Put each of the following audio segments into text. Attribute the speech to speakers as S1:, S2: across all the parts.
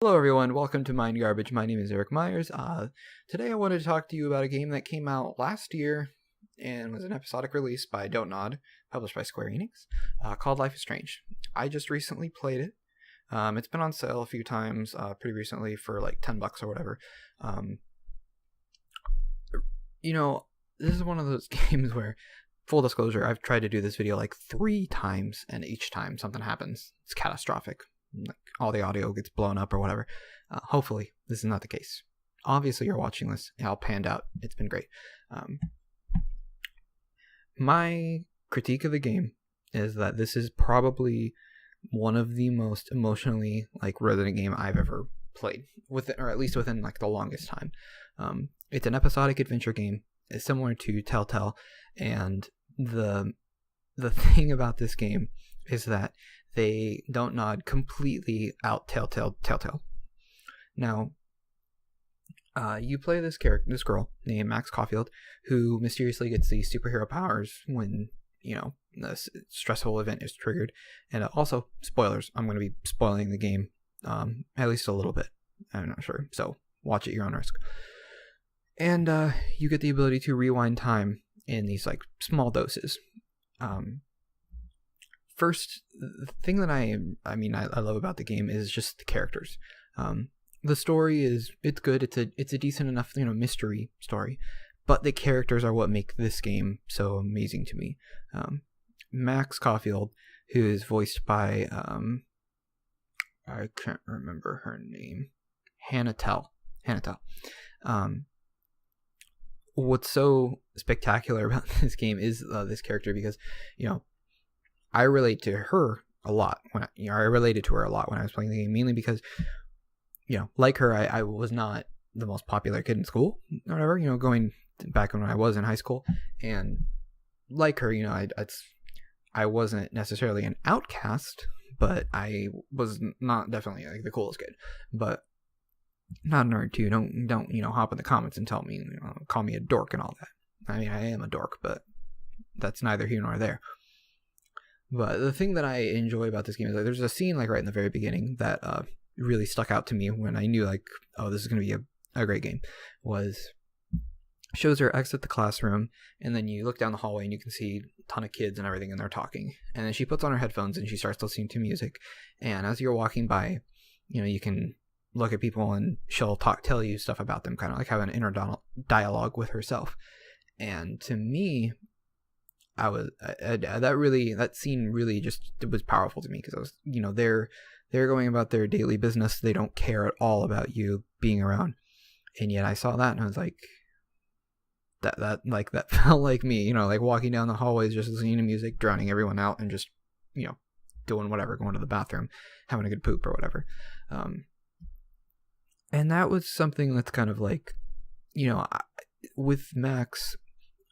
S1: Hello everyone, welcome to Mind Garbage. My name is Eric Myers. Today I wanted to talk to you about a game that came out last year and was an episodic release by Don't Nod, published by Square Enix, called Life is Strange. I just recently played it. It's been on sale a few times pretty recently for like $10 or whatever. This is one of those games where, full disclosure, I've tried to do this video like 3 times and each time something happens. It's catastrophic. Like all the audio gets blown up or whatever. Hopefully this is not the case. Obviously you're watching this all panned out. It's been great. My critique of the game is that this is probably one of the most emotionally resonant game I've ever played, or at least within the longest time. It's an episodic adventure game. It's similar to Telltale, and the thing about this game is that they Don't Nod completely out Telltale. Now, you play this girl named Max Caulfield, who mysteriously gets these superhero powers when a stressful event is triggered. And also, spoilers. I'm going to be spoiling the game, at least a little bit. I'm not sure, so watch at your own risk. And you get the ability to rewind time in these small doses. First, the thing that I love about the game is just the characters. The story it's good. It's a decent enough mystery story, but the characters are what make this game so amazing to me. Max Caulfield, who is voiced by I can't remember her name, Hannah Tell. What's so spectacular about this game is this character, because I relate to her a lot when I related to her a lot when I was playing the game, mainly because, like her, I was not the most popular kid in school or whatever, going back when I was in high school. And like her, I wasn't necessarily an outcast, but I was not definitely the coolest kid, but not a nerd too. Don't hop in the comments and tell me, call me a dork and all that. I mean, I am a dork, but that's neither here nor there. But the thing that I enjoy about this game is there's a scene right in the very beginning that really stuck out to me when I knew this is going to be a great game. Was shows her exit the classroom, and then you look down the hallway and you can see a ton of kids and everything, and they're talking. And then she puts on her headphones and she starts listening to music. And as you're walking by, you can look at people and she'll tell you stuff about them, kind of have an inner dialogue with herself. And to me, that scene really just, it was powerful to me, because I was, they're going about their daily business. They don't care at all about you being around. And yet I saw that and I was like, that felt like me, walking down the hallways, just listening to music, drowning everyone out, and just, doing whatever, going to the bathroom, having a good poop or whatever. And that was something that's kind of with Max,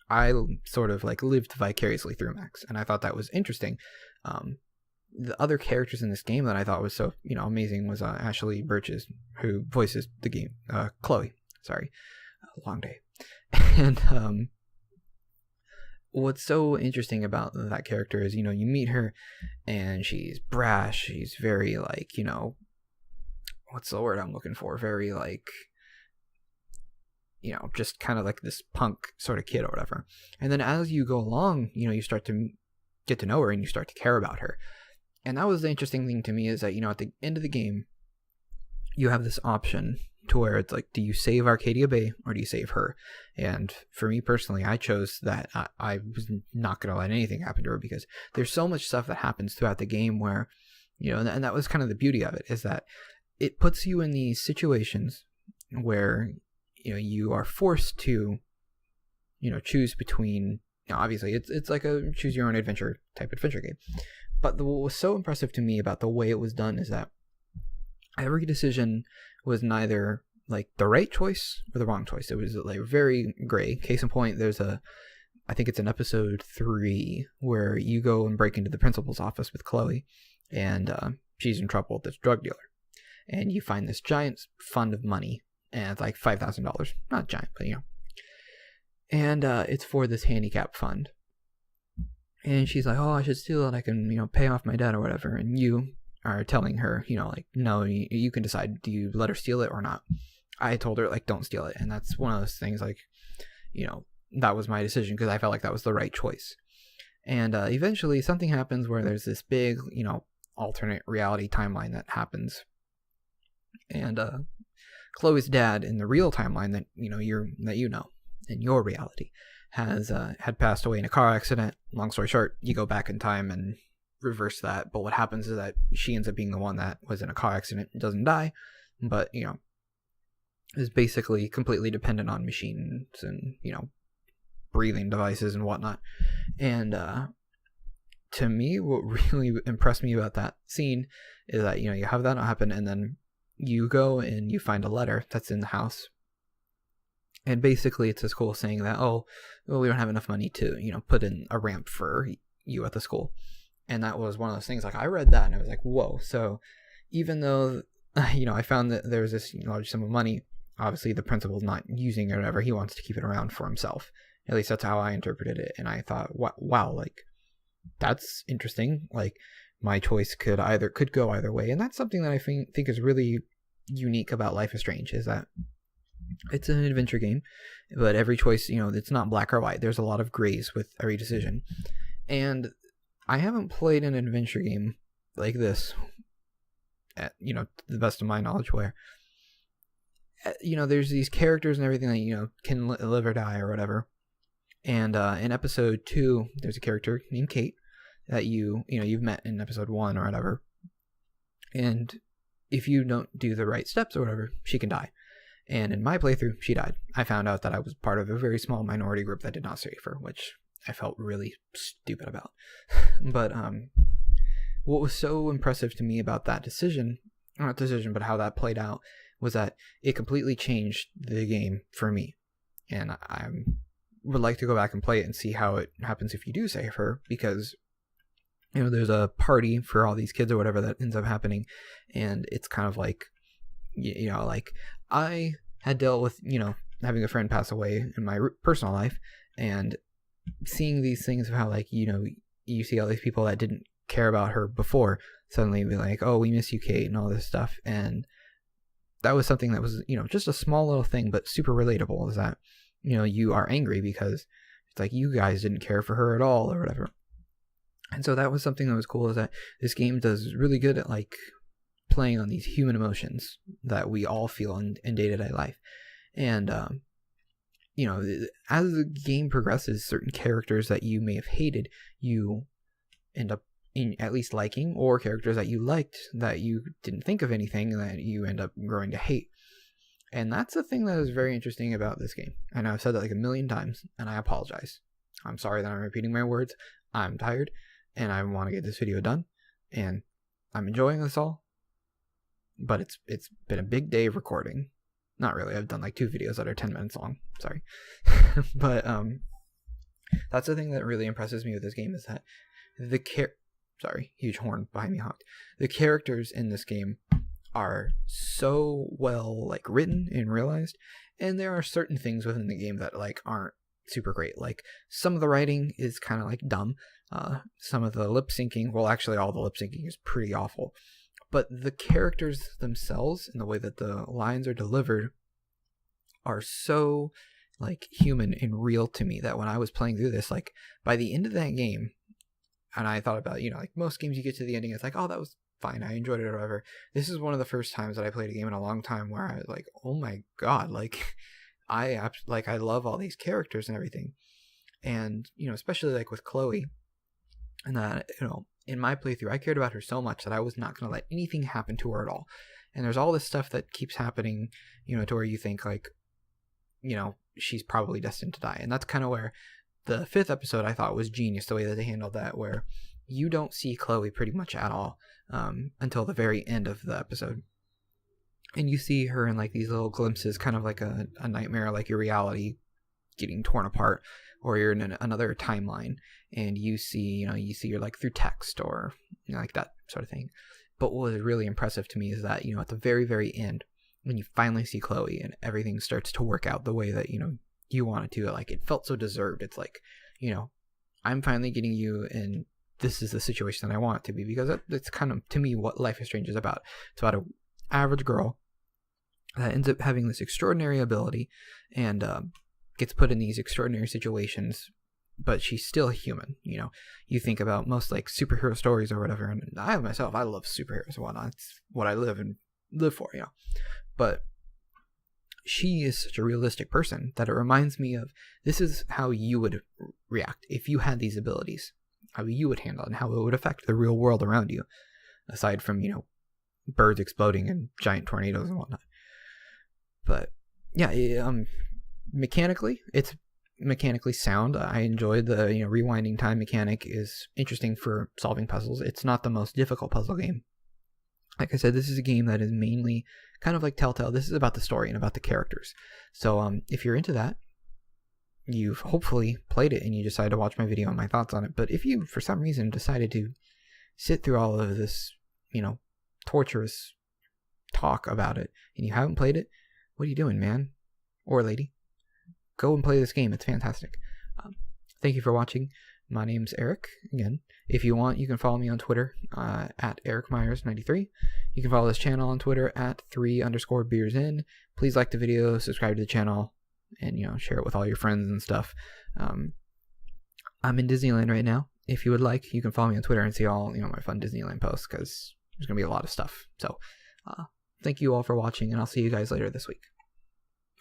S1: I sort of lived vicariously through Max, and I thought that was interesting. The other characters in this game that I thought was so amazing was Ashley Burches, who voices the game, Chloe. Sorry, long day. And what's so interesting about that character is you meet her, and she's brash. She's very what's the word I'm looking for? Very just kind of this punk sort of kid or whatever. And then as you go along, you start to get to know her and you start to care about her. And that was the interesting thing to me, is that, at the end of the game, you have this option to where it's do you save Arcadia Bay or do you save her? And for me personally, I chose that I was not going to let anything happen to her, because there's so much stuff that happens throughout the game where, and that was kind of the beauty of it, is that it puts you in these situations where you are forced to choose between, obviously it's like a choose your own adventure type adventure game. But what was so impressive to me about the way it was done is that every decision was neither the right choice or the wrong choice. It was very gray. Case in point, I think it's in episode 3 where you go and break into the principal's office with Chloe, and she's in trouble with this drug dealer, and you find this giant fund of money, and it's $5,000. Not giant, but and it's for this handicap fund. And she's like, oh, I should steal it, I can pay off my debt or whatever. And you are telling her, like, no, you can decide, do you let her steal it or not? I told her, like, don't steal it. And that's one of those things, like, that was my decision because I felt like that was the right choice. And eventually something happens where there's this big, alternate reality timeline that happens. And Chloe's dad in the real timeline that in your reality had passed away in a car accident. Long story short, you go back in time and reverse that. But what happens is that she ends up being the one that was in a car accident, doesn't die, but is basically completely dependent on machines and breathing devices and whatnot. And to me, what really impressed me about that scene is that you have that happen, and then you go and you find a letter that's in the house, and basically it's a school saying that, oh, well, we don't have enough money to put in a ramp for you at the school. And that was one of those things, like, I read that and I was like, whoa. So even though I found that there was this large sum of money, obviously the principal's not using it or whatever, he wants to keep it around for himself. At least that's how I interpreted it. And I thought, wow, like, that's interesting. Like, my choice could go either way. And that's something that I think is really unique about Life is Strange, is that it's an adventure game, but every choice, it's not black or white. There's a lot of grays with every decision. And I haven't played an adventure game like this at, to the best of my knowledge, where there's these characters and everything that can live or die or whatever. And in episode 2, there's a character named Kate that you've met in episode 1 or whatever. And if you don't do the right steps or whatever, she can die. And in my playthrough, she died. I found out that I was part of a very small minority group that did not save her, which I felt really stupid about. But what was so impressive to me about that but how that played out, was that it completely changed the game for me. And I would like to go back and play it and see how it happens if you do save her, because there's a party for all these kids or whatever that ends up happening, and it's kind of like, like, I had dealt with having a friend pass away in my personal life, and seeing these things of how, like, you see all these people that didn't care about her before suddenly be like, oh, we miss you, Kate, and all this stuff. And that was something that was just a small little thing, but super relatable, is that you are angry because it's like you guys didn't care for her at all or whatever. And so that was something that was cool, is that this game does really good at, like, playing on these human emotions that we all feel in day-to-day life. And as the game progresses, certain characters that you may have hated, you end up at least liking, or characters that you liked that you didn't think of anything that you end up growing to hate. And that's the thing that is very interesting about this game. I know I've said that like a million times, and I apologize. I'm sorry that I'm repeating my words. I'm tired, and I want to get this video done, and I'm enjoying this all. But it's been a big day of recording. Not really. I've done like 2 videos that are 10 minutes long. Sorry. But that's the thing that really impresses me with this game, is that sorry, huge horn behind me honked. The characters in this game are so well, like, written and realized, and there are certain things within the game that, like, aren't super great. Like, some of the writing is kind of like dumb. Some of the lip syncing, well, actually all the lip syncing is pretty awful. But the characters themselves and the way that the lines are delivered are so, like, human and real to me, that when I was playing through this, like, by the end of that game, and I thought about, like, most games you get to the ending, it's like, oh, that was fine, I enjoyed it or whatever. This is one of the first times that I played a game in a long time where I was like, oh my god, like, I love all these characters and everything. And, especially, like, with Chloe, and that, in my playthrough, I cared about her so much that I was not going to let anything happen to her at all. And there's all this stuff that keeps happening, to where you think, like, she's probably destined to die. And that's kind of where the 5th episode, I thought, was genius, the way that they handled that, where you don't see Chloe pretty much at all until the very end of the episode. And you see her in, like, these little glimpses, kind of like a nightmare, like your reality getting torn apart, or you're in another timeline, and you see you're, like, through text or like that sort of thing. But what was really impressive to me is that, at the very, very end, when you finally see Chloe and everything starts to work out the way that, you want it to, like, it felt so deserved. It's like, I'm finally getting you, and this is the situation that I want it to be, because that's kind of, to me, what Life is Strange is about. It's about an average girl that ends up having this extraordinary ability and gets put in these extraordinary situations, but she's still human. You know, you think about most like superhero stories or whatever, and I myself, I love superheroes and whatnot. It's what I live for, you know. But she is such a realistic person that it reminds me of, this is how you would react if you had these abilities, how you would handle it, and how it would affect the real world around you, aside from, you know, birds exploding and giant tornadoes and whatnot. But yeah, mechanically, it's mechanically sound. I enjoyed the, you know, rewinding time mechanic is interesting for solving puzzles. It's not the most difficult puzzle game. Like I said, this is a game that is mainly kind of like Telltale. This is about the story and about the characters. So if you're into that, you've hopefully played it and you decide to watch my video and my thoughts on it. But if you, for some reason, decided to sit through all of this, you know, torturous talk about it and you haven't played it, what are you doing, man or lady? Go and play this game. It's fantastic. Thank you for watching. My name's Eric. Again, if you want, you can follow me on Twitter at EricMyers93. You can follow this channel on Twitter at 3_beersin. Please like the video, subscribe to the channel, and, you know, share it with all your friends and stuff. I'm in Disneyland right now. If you would like, you can follow me on Twitter and see all, you know, my fun Disneyland posts, because there's gonna be a lot of stuff. So thank you all for watching, and I'll see you guys later this week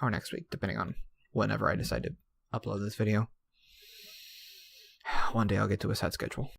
S1: or next week, depending on whenever I decide to upload this video. One day I'll get to a set schedule.